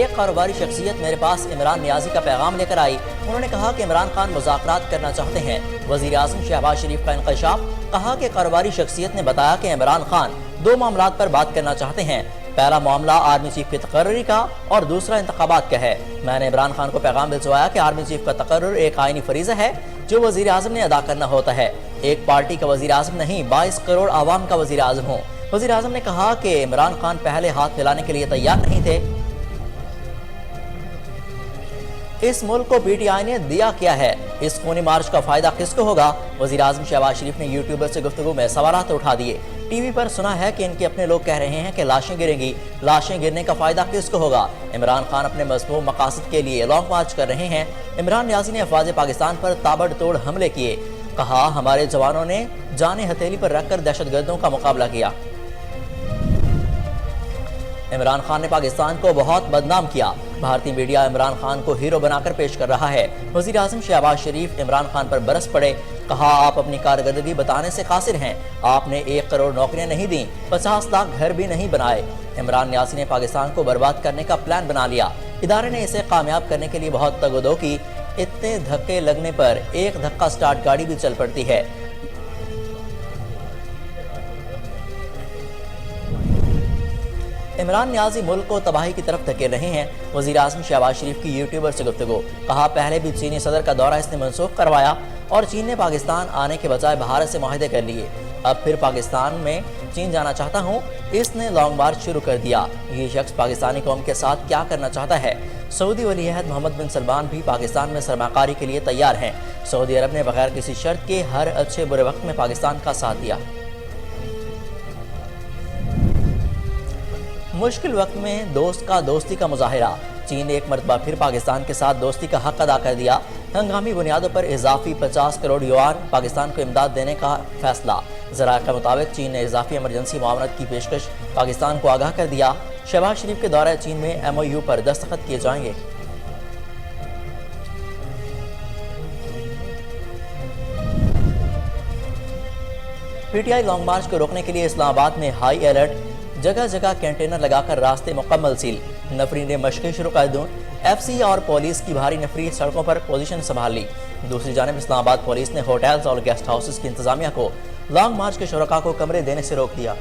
ایک کاروباری شخصیت میرے پاس عمران نیازی کا پیغام لے کر آئی۔ انہوں نے کہا کہ عمران خان مذاکرات کرنا چاہتے ہیں۔ وزیر اعظم شہباز شریف کا انکشاف، کہا کہ کاروباری شخصیت نے بتایا کہ عمران خان دو معاملات پر بات کرنا چاہتے ہیں۔ پہلا معاملہ آرمی چیف کی تقرری کا اور دوسرا انتخابات کا ہے۔ میں نے عمران خان کو پیغام بھجوایا کہ آرمی چیف کا تقرر ایک آئینی فریضہ ہے جو وزیر اعظم نے ادا کرنا ہوتا ہے۔ ایک پارٹی کا وزیر اعظم نہیں، 22 کروڑ عوام کا وزیر اعظم ہوں۔ وزیر اعظم نے کہا کہ عمران خان پہلے ہاتھ ملانے کے لیے تیار نہیں تھے۔ اس ملک کو پی ٹی آئی نے دیا کیا ہے؟ اس خونی مارچ کا فائدہ کس کو ہوگا؟ وزیر اعظم شہباز شریف نے یوٹیوبر سے گفتگو میں سوالات اٹھا دیے۔ ٹی وی پر سنا ہے کہ ان کے اپنے لوگ کہہ رہے ہیں کہ لاشیں گریں گی، لاشیں گرنے کا فائدہ کس کو ہوگا؟ عمران خان اپنے مضمون مقاصد کے لیے لانگ مارچ کر رہے ہیں۔ عمران نیازی نے افواج پاکستان پر تابڑ توڑ حملے کیے، کہا ہمارے جوانوں نے جانیں ہتھیلی پر رکھ کر دہشت گردوں کا مقابلہ کیا۔ عمران خان نے پاکستان کو بہت بدنام کیا، بھارتی میڈیا عمران خان کو ہیرو بنا کر پیش کر رہا ہے۔ وزیر اعظم شہباز شریف عمران خان پر برس پڑے، کہا آپ اپنی کارکردگی بتانے سے قاصر ہیں، آپ نے 1 کروڑ نوکریاں نہیں دیں، 50 لاکھ گھر بھی نہیں بنائے۔ عمران نیازی نے پاکستان کو برباد کرنے کا پلان بنا لیا، ادارے نے اسے کامیاب کرنے کے لیے بہت تگ و دو کی، اتنے دھکے لگنے پر ایک دھکا سٹارٹ گاڑی بھی چل پڑتی ہے۔ عمران نیازی ملک کو تباہی کی طرف دھکیل رہے ہیں۔ وزیر اعظم شہباز شریف کی یوٹیوبر سے گفتگو، کہا پہلے بھی چینی صدر کا دورہ اس نے منسوخ کروایا اور چین نے پاکستان آنے کے بجائے بھارت سے معاہدے کر لیے، اب پھر پاکستان میں چین جانا چاہتا ہوں۔ اس نے لانگ مارچ شروع کر دیا۔ یہ شخص پاکستانی قوم کے ساتھ کیا کرنا چاہتا ہے؟ سعودی ولی عہد محمد بن سلمان بھی پاکستان میں سرمایہ کاری کے لیے تیار ہیں۔ سعودی عرب نے بغیر کسی شرط کے ہر اچھے برے وقت میں پاکستان کا ساتھ دیا۔ مشکل وقت میں دوست کا دوستی کا مظاہرہ، چین نے ایک مرتبہ پھر پاکستان کے ساتھ دوستی کا حق ادا کر دیا۔ ہنگامی بنیادوں پر اضافی 50 کروڑ یوان پاکستان کو امداد دینے کا فیصلہ، ذرائع کے مطابق چین نے اضافی ایمرجنسی معاونت کی پیشکش پاکستان کو آگاہ کر دیا۔ شہباز شریف کے دورہ چین میں MOU پر دستخط کیے جائیں گے۔ P T I long march کو روکنے کے لیے اسلام آباد میں ہائی الرٹ، جگہ جگہ کنٹینر لگا کر راستے مکمل سیل، نفری نے مشقیں شروع کر دیں۔ FCA اور پولیس کی بھاری نفری سڑکوں پر پوزیشن سنبھال لی۔ دوسری جانب اسلام آباد پولیس نے ہوٹلز اور گیسٹ ہاؤسز کی انتظامیہ کو لانگ مارچ کے شرکاء کو کمرے دینے سے روک دیا۔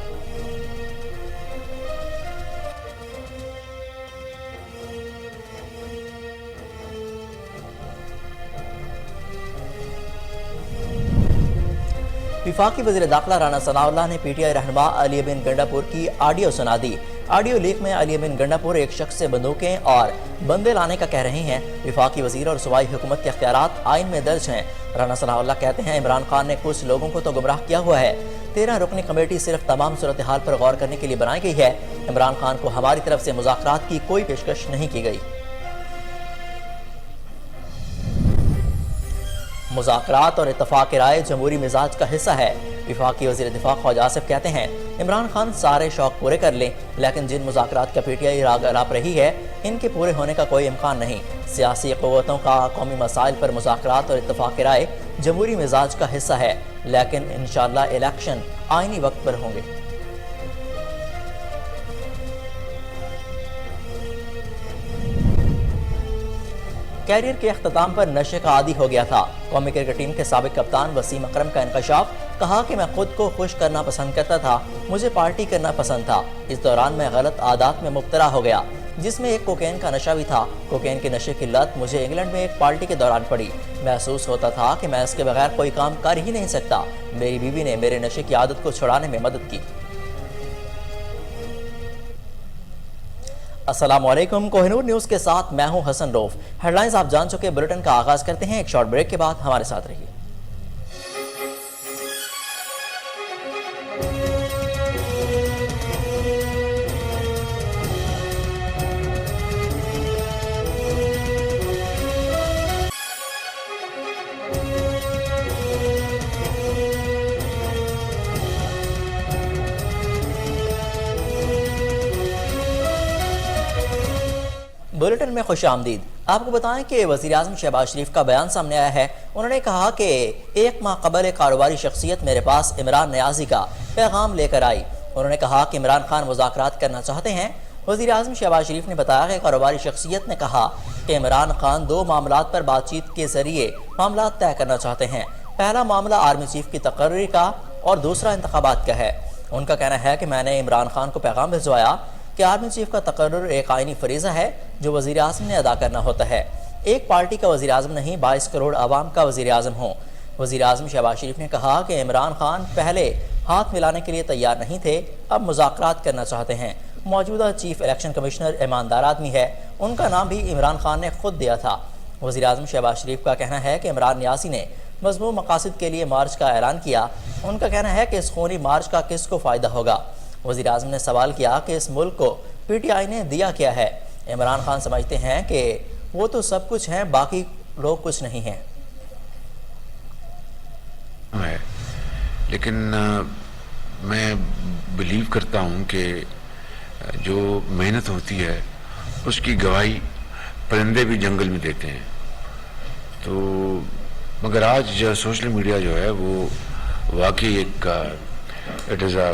وفاقی وزیر داخلہ رانا ثناء اللہ نے پی ٹی آئی رہنما علی بن گنڈاپور کی آڈیو سنا دی۔ آڈیو لیک میں علی بن گنڈاپور ایک شخص سے بندوقیں اور بندے لانے کا کہہ رہے ہیں۔ وفاقی وزیر اور صوبائی حکومت کے اختیارات آئین میں درج ہیں۔ رانا ثناء اللہ کہتے ہیں عمران خان نے کچھ لوگوں کو تو گمراہ کیا ہوا ہے۔ 13 رکنی کمیٹی صرف تمام صورتحال پر غور کرنے کے لیے بنائی گئی ہے۔ عمران خان کو ہماری طرف سے مذاکرات کی کوئی پیشکش نہیں کی گئی۔ مذاکرات اور اتفاق رائے جمہوری مزاج کا حصہ ہے۔ وفاقی وزیر دفاع خواجہ آصف کہتے ہیں عمران خان سارے شوق پورے کر لیں، لیکن جن مذاکرات کا پی ٹی آئی راگ الاپ رہی ہے ان کے پورے ہونے کا کوئی امکان نہیں۔ سیاسی قوتوں کا قومی مسائل پر مذاکرات اور اتفاق رائے جمہوری مزاج کا حصہ ہے، لیکن انشاءاللہ الیکشن آئینی وقت پر ہوں گے۔ کیریئر کے اختتام پر نشے کا عادی ہو گیا تھا، قومی کرکٹ ٹیم کے سابق کپتان وسیم اکرم کا انکشاف، کہا کہ میں خود کو خوش کرنا پسند کرتا تھا، مجھے پارٹی کرنا پسند تھا، اس دوران میں غلط عادات میں مبتلا ہو گیا جس میں ایک کوکین کا نشہ بھی تھا۔ کوکین کے نشے کی لت مجھے انگلینڈ میں ایک پارٹی کے دوران پڑی، محسوس ہوتا تھا کہ میں اس کے بغیر کوئی کام کر ہی نہیں سکتا۔ میری بیوی نے میرے نشے کی عادت کو چھڑانے میں مدد کی۔ السلام علیکم، کوہ نور نیوز کے ساتھ میں ہوں حسن روف۔ ہیڈ لائنز آپ جان چکے، بلیٹن کا آغاز کرتے ہیں۔ ایک شارٹ بریک کے بعد ہمارے ساتھ رہیے۔ بلیٹن میں خوش آمدید۔ آپ کو بتائیں کہ وزیر اعظم شہباز شریف کا بیان سامنے آیا ہے۔ انہوں نے کہا کہ 1 ماہ قبل ایک کاروباری شخصیت میرے پاس عمران نیازی کا پیغام لے کر آئی۔ انہوں نے کہا کہ عمران خان مذاکرات کرنا چاہتے ہیں وزیر اعظم شہباز شریف نے بتایا کہ کاروباری شخصیت نے کہا کہ عمران خان دو معاملات پر بات چیت کے ذریعے معاملات طے کرنا چاہتے ہیں۔ پہلا معاملہ آرمی چیف کی تقرری کا اور دوسرا انتخابات کا ہے۔ ان کا کہنا ہے کہ میں نے عمران خان کو پیغام بھجوایا کہ آرمی چیف کا تقرر ایک آئینی فریضہ ہے جو وزیر اعظم نے ادا کرنا ہوتا ہے۔ ایک پارٹی کا وزیر اعظم نہیں، 22 کروڑ عوام کا وزیر اعظم ہوں۔ وزیر اعظم شہباز شریف نے کہا کہ عمران خان پہلے ہاتھ ملانے کے لیے تیار نہیں تھے، اب مذاکرات کرنا چاہتے ہیں۔ موجودہ چیف الیکشن کمشنر ایماندار آدمی ہے، ان کا نام بھی عمران خان نے خود دیا تھا۔ وزیر اعظم شہباز شریف کا کہنا ہے کہ عمران نیازی نے مضمون مقاصد کے لیے مارچ کا اعلان کیا۔ ان کا کہنا ہے کہ اس خونی مارچ کا کس کو فائدہ ہوگا۔ وزیر اعظم نے سوال کیا کہ اس ملک کو پی ٹی آئی نے دیا کیا ہے۔ عمران خان سمجھتے ہیں کہ وہ تو سب کچھ ہیں، باقی لوگ کچھ نہیں ہیں۔ لیکن میں بلیو کرتا ہوں کہ جو محنت ہوتی ہے اس کی گواہی پرندے بھی جنگل میں دیتے ہیں۔ تو مگر آج جو سوشل میڈیا جو ہے وہ واقعی ایک it is a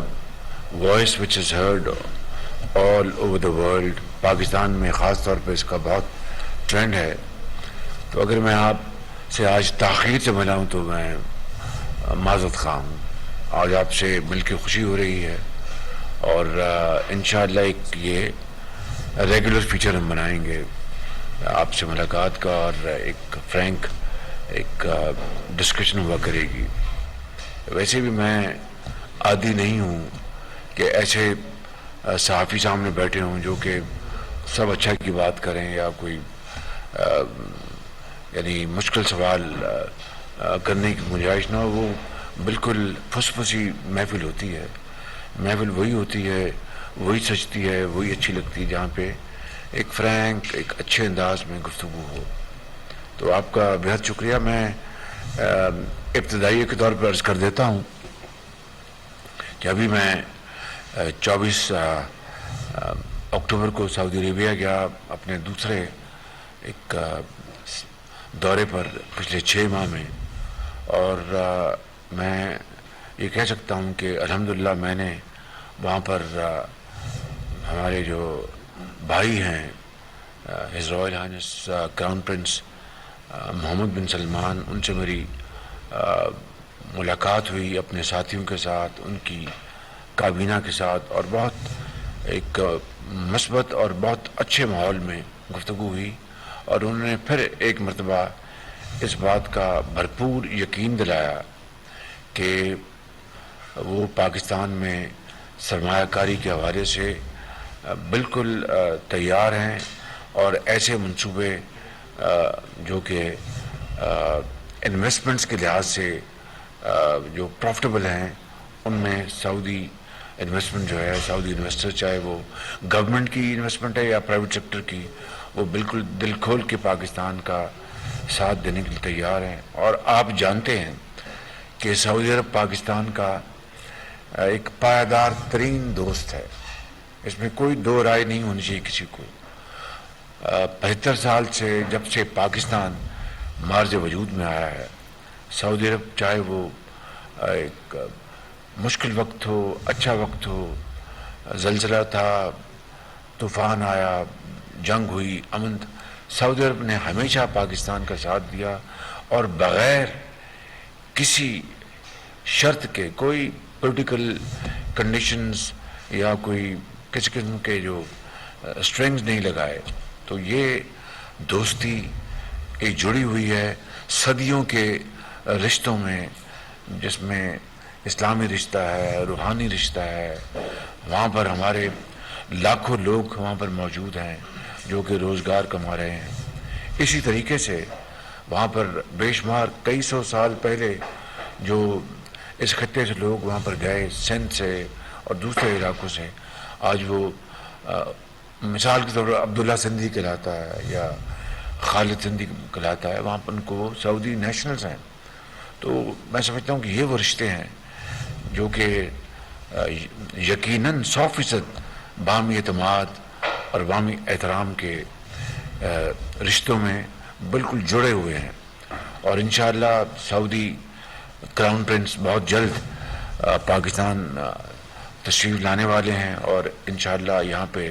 voice which is heard all over the world. Pakistan میں خاص طور پہ اس کا بہت ٹرینڈ ہے۔ تو اگر میں آپ سے آج تاخیر سے ملا ہوں تو میں معذرت خواہ ہوں۔ آج آپ سے مل کے خوشی ہو رہی ہے اور انشاءاللہ ایک یہ ریگولر فیچر ہم بنائیں گے آپ سے ملاقات کا، اور ایک فرینک ایک ڈسکشن ہوا کرے گی۔ ویسے بھی میں عادی نہیں ہوں کہ ایسے صحافی سامنے بیٹھے ہوں جو کہ سب اچھا کی بات کریں یا کوئی یعنی مشکل سوال کرنے کی گنجائش نہ ہو۔ وہ بالکل پھسی محفل ہوتی ہے۔ محفل وہی ہوتی ہے، وہی سجتی ہے، وہی اچھی لگتی ہے جہاں پہ ایک فرینک ایک اچھے انداز میں گفتگو ہو۔ تو آپ کا بہت شکریہ۔ میں ابتدائی کے طور پر عرض کر دیتا ہوں کہ ابھی میں 24 اکتوبر کو سعودی عربیہ گیا اپنے دوسرے ایک دورے پر پچھلے 6 ماہ میں، اور میں یہ کہہ سکتا ہوں کہ الحمدللہ میں نے وہاں پر ہمارے جو بھائی ہیں his royal highness crown prince Mohammed bin Salman, ان سے میری ملاقات ہوئی اپنے ساتھیوں کے ساتھ، ان کی کابینہ کے ساتھ، اور بہت ایک مثبت اور بہت اچھے ماحول میں گفتگو ہوئی، اور انہوں نے پھر ایک مرتبہ اس بات کا بھرپور یقین دلایا کہ وہ پاکستان میں سرمایہ کاری کے حوالے سے بالکل تیار ہیں، اور ایسے منصوبے جو کہ انویسٹمنٹس کے لحاظ سے جو پروفٹیبل ہیں، ان میں سعودی انویسٹمنٹ جو ہے، سعودی انویسٹر چاہے وہ گورنمنٹ کی انویسٹمنٹ ہے یا پرائیویٹ سیکٹر کی، وہ بالکل دل کھول کے پاکستان کا ساتھ دینے کے لیے تیار ہیں۔ اور آپ جانتے ہیں کہ سعودی عرب پاکستان کا ایک پائیدار ترین دوست ہے، اس میں کوئی دو رائے نہیں ہونی چاہیے کسی کو۔ 75 سال سے جب سے پاکستان مارج وجود میں آیا ہے، سعودی عرب چاہے وہ ایک مشکل وقت ہو، اچھا وقت ہو، زلزلہ تھا، طوفان آیا، جنگ ہوئی، امن، سعودی عرب نے ہمیشہ پاکستان کا ساتھ دیا، اور بغیر کسی شرط کے، کوئی پولیٹیکل کنڈیشنز یا کوئی کسی قسم کے جو سٹرنگز نہیں لگائے۔ تو یہ دوستی ایک جڑی ہوئی ہے صدیوں کے رشتوں میں، جس میں اسلامی رشتہ ہے، روحانی رشتہ ہے۔ وہاں پر ہمارے لاکھوں لوگ وہاں پر موجود ہیں جو کہ روزگار کما رہے ہیں۔ اسی طریقے سے وہاں پر بے شمار کئی سو سال پہلے جو اس خطے سے لوگ وہاں پر گئے، سندھ سے اور دوسرے علاقوں سے، آج وہ مثال کے طور پر عبداللہ سندھی کہلاتا ہے یا خالد سندھی کہلاتا ہے، وہاں پر ان کو سعودی نیشنلز ہیں۔ تو میں سمجھتا ہوں کہ یہ وہ رشتے ہیں جو کہ یقیناً 100% باہمی اعتماد اور باہمی احترام کے رشتوں میں بالکل جڑے ہوئے ہیں، اور انشاءاللہ سعودی کراؤن پرنس بہت جلد پاکستان تشریف لانے والے ہیں، اور انشاءاللہ یہاں پہ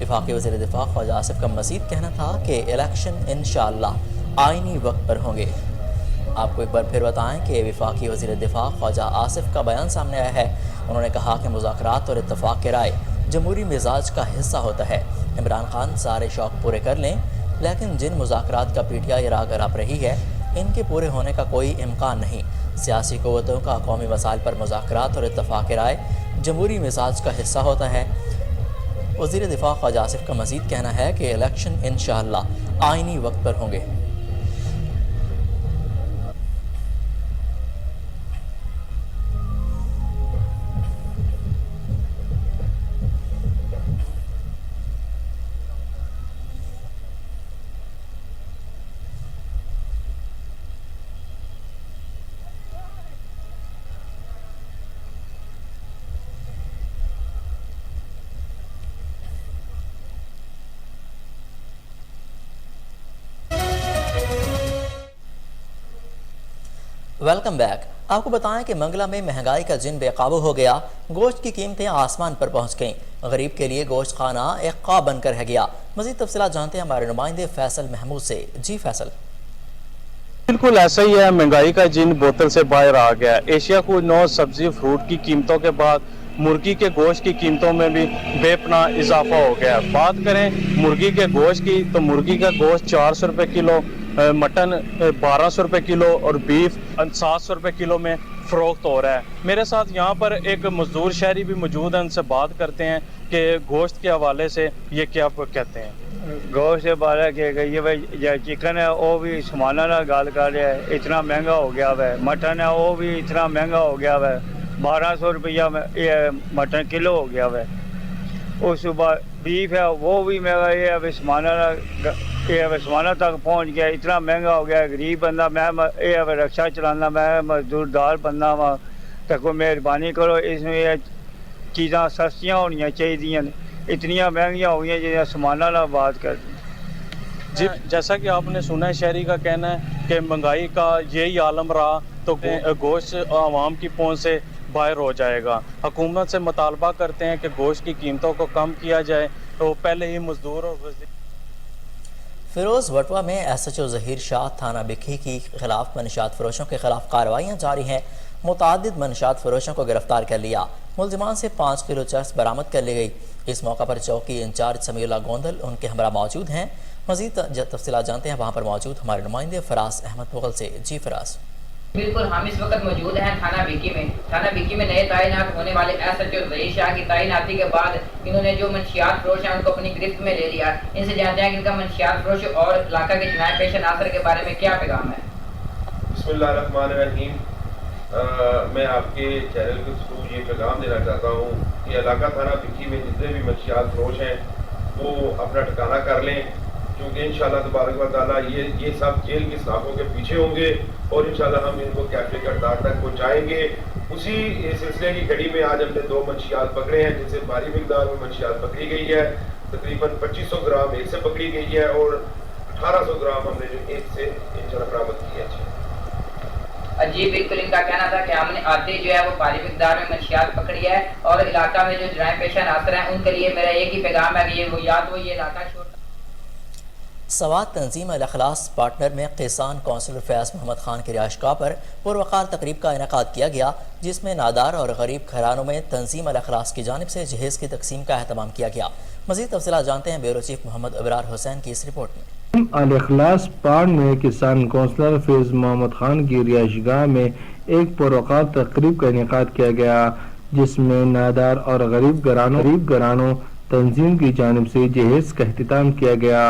وفاقی وزیر دفاع خواجہ آصف کا مزید کہنا تھا کہ الیکشن انشاءاللہ آئینی وقت پر ہوں گے۔ آپ کو ایک بار پھر بتائیں کہ وفاقی وزیر دفاع خواجہ آصف کا بیان سامنے آیا ہے۔ انہوں نے کہا کہ مذاکرات اور اتفاق کی رائے جمہوری مزاج کا حصہ ہوتا ہے۔ عمران خان سارے شوق پورے کر لیں، لیکن جن مذاکرات کا پی ٹی آئی راہ اپ رہی ہے ان کے پورے ہونے کا کوئی امکان نہیں۔ سیاسی قوتوں کا قومی مسائل پر مذاکرات اور اتفاق کی رائے جمہوری مزاج کا حصہ ہوتا ہے۔ وزیر دفاع خواجہ آصف کا مزید کہنا ہے کہ الیکشن انشاءاللہ آئینی وقت پر ہوں گے۔ Welcome back. آپ کو بتائیں کہ منگلہ میں مہنگائی کا جن بے قابو ہو گیا، گوشت کی قیمتیں آسمان پر پہنچ گئیں۔ غریب کے لیے گوشت خانہ ایک خواب بن کر رہ گیا۔ مزید تفصیلات جانتے ہیں ہمارے نمائندے فیصل محمود سے۔ جی فیصل۔ بالکل ایسا ہی ہے، مہنگائی کا جن بوتل سے باہر آ گیا۔ ایشیا کو نو سبزی فروٹ کی قیمتوں کے بعد مرغی کے گوشت کی قیمتوں میں بھی بے پناہ اضافہ ہو گیا۔ بات کریں مرغی کے گوشت کی تو مرغی کا گوشت 400 روپے کلو، مٹن 1200 روپے کلو اور بیف 700 روپے کلو میں فروخت ہو رہا ہے۔ میرے ساتھ یہاں پر ایک مزدور شہری بھی موجود ہیں، ان سے بات کرتے ہیں کہ گوشت کے حوالے سے یہ کیا کہتے ہیں۔ گوشت کے بارے کہ یہ چکن ہے وہ بھی سمانہ نہ گال کر رہا ہے، اتنا مہنگا ہو گیا ہے۔ مٹن ہے وہ بھی اتنا مہنگا ہو گیا ہے، 1200 روپیہ یہ مٹن کلو ہو گیا ہے۔ اس صبح بیف ہے وہ بھی مہنگا، یہ سمانہ تک پہنچ گیا، اتنا مہنگا ہو گیا ہے۔ غریب بندہ میں یہ رکشہ چلانا، میں مزدور دار بندہ وا، تو کوئی مہربانی کرو، اس میں یہ چیزاں سستیاں ہونی چاہیے، اتنیاں مہنگیاں ہو گئی جیسے سمانہ نہ بات کرتے۔ جی جیسا کہ آپ نے سنا ہے، شہری کا کہنا ہے کہ مہنگائی کا یہی عالم رہا تو گوشت عوام کی پہنچ سے باہر ہو جائے گا۔ حکومت سے مطالبہ کرتے ہیں کہ گوشت کی قیمتوں کو کم کیا جائے۔ تو پہلے ہی مزدور اور فیروز وٹوا میں ایس ایچ او ظہیر شاہ تھانہ بکھی کی خلاف منشیات فروشوں کے خلاف کارروائیاں جاری ہیں۔ متعدد منشیات فروشوں کو گرفتار کر لیا۔ ملزمان سے 5 کلو چرس برآمد کر لی گئی۔ اس موقع پر چوکی انچارج سمیع اللہ گوندل ان کے ہمراہ موجود ہیں۔ مزید تفصیلات جانتے ہیں وہاں پر موجود ہمارے نمائندے فراز احمد مغل سے۔ جی فراز۔ بالکل، ہم اس وقت موجود ہیں تھانہ بکی میں۔ تھانہ بکی میں نئے تعینات ہونے والے ایس ایچ او ظہیر شاہ کی تعیناتی کے بعد انہوں نے جو منشیات فروش ہیں ان کو اپنی گرفت میں لے لیا۔ ان سے جانتے ہیں کہ ان کا منشیات فروش اور علاقہ کے جنائے پیش ناصر کے بارے میں کیا پیغام ہے۔ بسم اللہ الرحمن الرحیم۔ میں آپ کے چینل کے تھرو یہ پیغام دینا چاہتا ہوں کہ علاقہ تھانہ بکی میں جتنے بھی منشیات فروش ہیں وہ اپنا ٹھکانہ کر لیں، کیونکہ انشاءاللہ تبارک و تعالیٰ یہ سب جیل کی سلاخوں کے پیچھے ہوں گے اور انشاءاللہ ہم ان کو کیفے کردار تک پہنچائیں گے۔ اسی سلسلے کی کڑی میں آج ہم نے 2 منشیات پکڑے ہیں، جن سے بھاری مقدار میں منشیات پکڑی گئی ہے۔ تقریباً 2500 گرام ایک سے پکڑی گئی ہے اور 1800 گرام ہم نے جو ایک سے انشاءاللہ برآمد کی ہے۔ جی بالکل، ان کا کہنا تھا کہ ہم نے آتے جو ہے وہ بھاری مقدار میں منشیات پکڑی ہے اور علاقہ میں جو جرائم پیشہ ناصر ہیں ان کے لیے میرا ایک ہی پیغام ہے کہ یہ یا تو یہ علاقہ چھوڑ۔ سوات تنظیم الاخلاص پارٹنر میں کسان کونسلر فیاض محمد خان کی رہائش گاہ پر پروقار تقریب کا انعقاد کیا گیا، جس میں نادار اور غریب گھرانوں میں تنظیم الاخلاص کی جانب سے جہیز کی تقسیم کا اہتمام کیا گیا۔ مزید تفصیلات جانتے ہیں بیورو چیف محمد ابرار حسین کی اس رپورٹ میں۔ الاخلاص پارٹ میں کسان کونسلر فیض محمد خان کی رہائش گاہ میں ایک پروقار تقریب کا انعقاد کیا گیا، جس میں نادار اور غریب گھرانوں تنظیم کی جانب سے جہیز کا اہتمام کیا گیا۔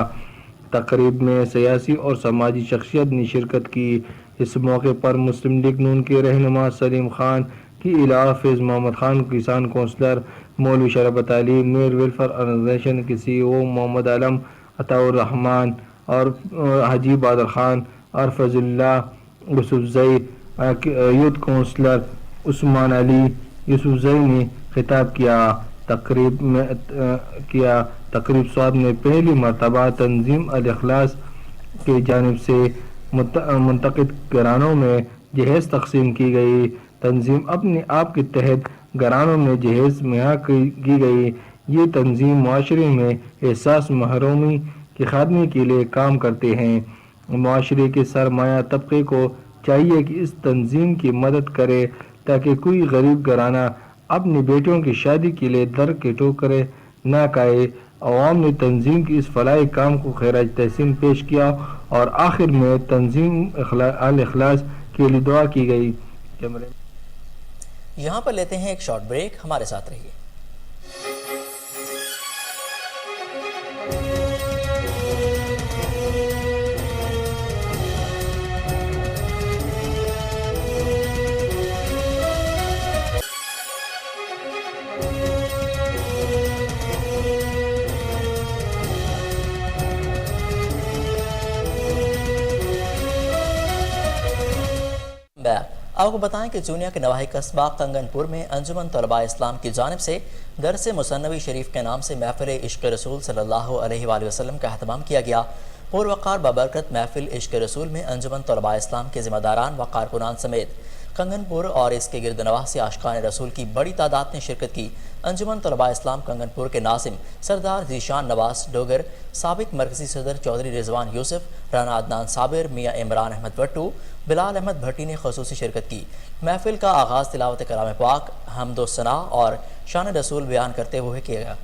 تقریب میں سیاسی اور سماجی شخصیت نے شرکت کی۔ اس موقع پر مسلم لیگ نون کے رہنما سلیم خان کے علاوہ فیض محمد خان کسان کونسلر، مولوی شربت علی میر ویلفیئر آرگنائزیشن کے سی ای او محمد عالم عطاء الرحمان اور حاجی بادر خان اور فضل اللہ یوسف زئی، یوتھ کونسلر عثمان علی یوسف زئی نے خطاب کیا۔ تقریب سوات میں پہلی مرتبہ تنظیم الاخلاص کی جانب سے منتخب گھرانوں میں جہیز تقسیم کی گئی۔ تنظیم اپنے آپ کے تحت گھرانوں میں جہیز مہیا کی گئی۔ یہ تنظیم معاشرے میں احساس محرومی کے خاتمے کے لیے کام کرتے ہیں۔ معاشرے کے سرمایہ طبقے کو چاہیے کہ اس تنظیم کی مدد کرے تاکہ کوئی غریب گھرانہ اپنی بیٹیوں کی شادی کے لیے در کے ٹھوکریں نہ کھائے۔ عوام نے تنظیم کی اس فلاحی کام کو خراج تحسین پیش کیا اور آخر میں تنظیم الاخلاص کے لیے دعا کی گئی۔ یہاں پر لیتے ہیں ایک شارٹ بریک، ہمارے ساتھ رہیے۔ آپ کو بتائیں کہ چونیا کے نواحی قصبہ کنگن پور میں انجمن طلباء اسلام کی جانب سے درس مثنوی شریف کے نام سے محفل عشق رسول صلی اللہ علیہ وآلہ وسلم کا اہتمام کیا گیا۔ پروقار بابرکت محفل عشق رسول میں انجمن طلباء اسلام کے ذمہ داران و کارکنان سمیت کنگن پور اور اس کے گرد نواح سے عاشقان رسول کی بڑی تعداد نے شرکت کی۔ انجمن طلباء اسلام کنگن پور کے ناظم سردار ذیشان نواز ڈوگر، سابق مرکزی صدر چودھری رضوان یوسف، رانا عدنان صابر، میاں عمران احمد بٹو، بلال احمد بھٹی نے خصوصی شرکت کی۔ محفل کا آغاز تلاوت کلام پاک، حمد و ثنا اور شان رسول بیان کرتے ہوئے کیا گیا۔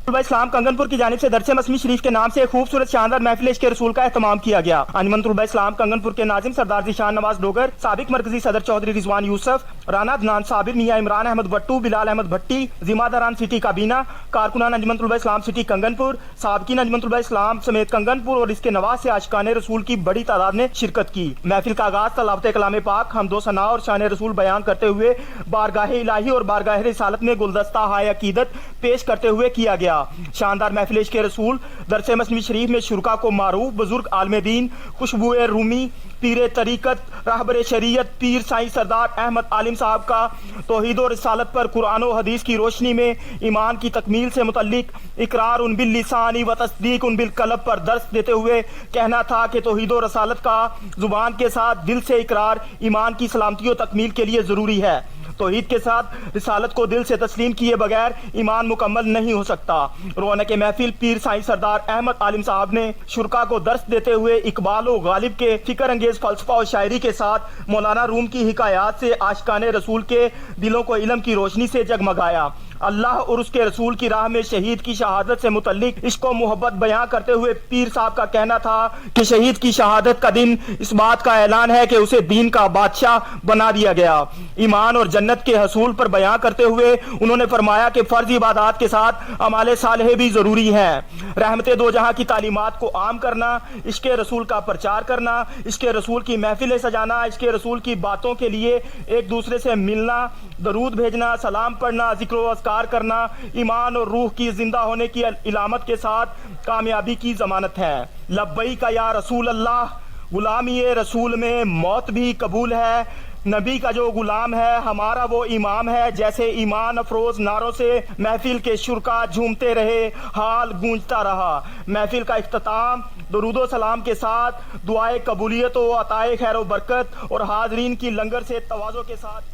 طلباء اسلام کنگن پور کی جانب سے درس مسمی شریف کے نام سے ایک خوبصورت شاندار محفل عشق رسول کا اہتمام کیا گیا۔ انجمن طلباء اسلام کنگن پور کے ناظم سردار ذیشان نواز ڈوگر، سابق مرکزی صدر چودھری رضوان یوسف، رانا عدنان صابر، میاں عمران احمد بٹو، بلال احمد بھٹی، ذمہ داران سٹی کابینہ، کارکنان انجمن طلباء اسلام سٹی کنگن پور، سابقین انجمن طلباء اسلام سمیت کنگن پور اور اس کے نواح سے عاشقان رسول کی بڑی تعداد نے شرکت کی۔ محفل کا آغاز تلاوت کلام پاک، حمد و ثنا اور شان رسول بیان کرتے ہوئے بارگاہ الہی اور بارگاہ رسالت میں گلدستہ ہائے عقیدت پیش کرتے ہوئے کیا گیا۔ شاندار محفل عشق رسول درس مسمی شریف میں شرکا کو معروف بزرگ عالم دین، خوشبو رومی، پیر طریقت، راہبر شریعت پیر سائیں سردار احمد عالم صاحب کا توحید و رسالت پر قرآن و حدیث کی روشنی میں ایمان کی تکمیل سے متعلق اقرار باللسان و تصدیق بالقلب پر درس دیتے ہوئے کہنا تھا کہ توحید و رسالت کا زبان کے ساتھ دل سے اقرار ایمان کی سلامتی و تکمیل کے لیے ضروری ہے۔ توحید کے ساتھ رسالت کو دل سے تسلیم کیے بغیر ایمان مکمل نہیں ہو سکتا۔ رونق محفل پیر سائیں سردار احمد عالم صاحب نے شرکا کو درس دیتے ہوئے اقبال و غالب کے فکر انگیز فلسفہ و شاعری کے ساتھ مولانا روم کی حکایات سے عاشقان رسول کے دلوں کو علم کی روشنی سے جگمگایا۔ اللہ اور اس کے رسول کی راہ میں شہید کی شہادت سے متعلق عشق و محبت بیان کرتے ہوئے پیر صاحب کا کہنا تھا کہ شہید کی شہادت کا دن اس بات کا اعلان ہے کہ اسے دین کا بادشاہ بنا دیا گیا۔ ایمان اور جنت کے حصول پر بیان کرتے ہوئے انہوں نے فرمایا کہ فرض عبادات کے ساتھ اعمال صالحہ بھی ضروری ہیں۔ رحمت دو جہاں کی تعلیمات کو عام کرنا، عشق رسول کا پرچار کرنا، عشق رسول کی محفلیں سجانا، عشق رسول کی باتوں کے لیے ایک دوسرے سے ملنا، درود بھیجنا، سلام پڑھنا، ذکر و اذکار کرنا ایمان اور روح کی زندہ ہونے کی علامت کے ساتھ کامیابی کی ضمانت ہے۔ لبیک یا رسول اللہ، غلامی رسول میں موت بھی قبول ہے۔ نبی کا جو غلام ہے ہمارا وہ امام ہے۔ جیسے ایمان افروز نعروں سے محفل کے شرکا جھومتے رہے، حال گونجتا رہا۔ محفل کا اختتام درود و سلام کے ساتھ دعائے قبولیت و عطائے خیر و برکت اور حاضرین کی لنگر سے تواضع کے ساتھ۔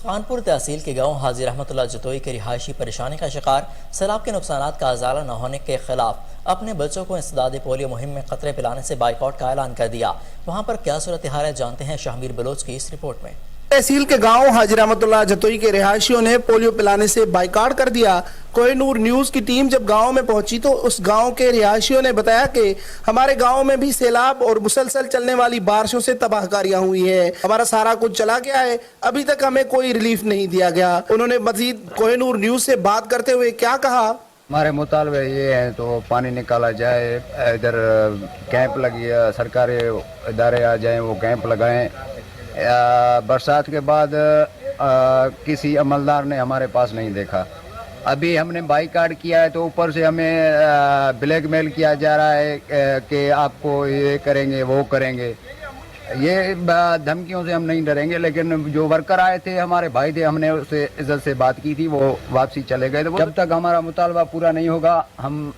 خانپور تحصیل کے گاؤں حاجی رحمت اللہ جتوئی کے رہائشی پریشانی کا شکار سیلاب کے نقصانات کا ازالہ نہ ہونے کے خلاف اپنے بچوں کو انسداد پولیو مہم میں قطرے پلانے سے بائیکاٹ کا اعلان کر دیا۔ وہاں پر کیا صورتحال ہے جانتے ہیں شاہمیر بلوچ کی اس رپورٹ میں۔ تحصیل کے گاؤں حاجی رحمت اللہ جتوئی کے رہائشیوں نے پولیو پلانے سے بائیکاٹ کر دیا۔ کوہ نور نیوز کی ٹیم جب گاؤں میں پہنچی تو اس گاؤں کے رہائشیوں نے بتایا کہ ہمارے گاؤں میں بھی سیلاب اور مسلسل چلنے والی بارشوں سے تباہ کاریاں ہوئی ہیں، ہمارا سارا کچھ چلا گیا ہے، ابھی تک ہمیں کوئی ریلیف نہیں دیا گیا۔ انہوں نے مزید کوہ نور نیوز سے بات کرتے ہوئے کیا کہا؟ ہمارے مطالبے یہ ہیں تو پانی نکالا جائے، ادھر کیمپ لگی، سرکاری ادارے آ جائیں وہ کیمپ لگائیں۔ برسات کے بعد کسی عملدار نے ہمارے پاس نہیں دیکھا۔ ابھی ہم نے بائیکاٹ کیا ہے تو اوپر سے ہمیں بلیک میل کیا جا رہا ہے کہ آپ کو یہ کریں گے وہ کریں گے۔ یہ دھمکیوں سے ہم نہیں ڈریں گے، لیکن جو ورکر آئے تھے ہمارے بھائی تھے، ہم نے اس سے عزت سے بات کی تھی، وہ واپسی چلے گئے تھے۔ جب تک ہمارا مطالبہ پورا نہیں ہوگا ہم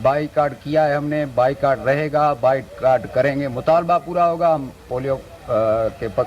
بائیکاٹ کیا ہے، ہم نے بائیکاٹ رہے گا، بائیکاٹ کریں گے۔ مطالبہ پورا ہوگا ہم پولیو کے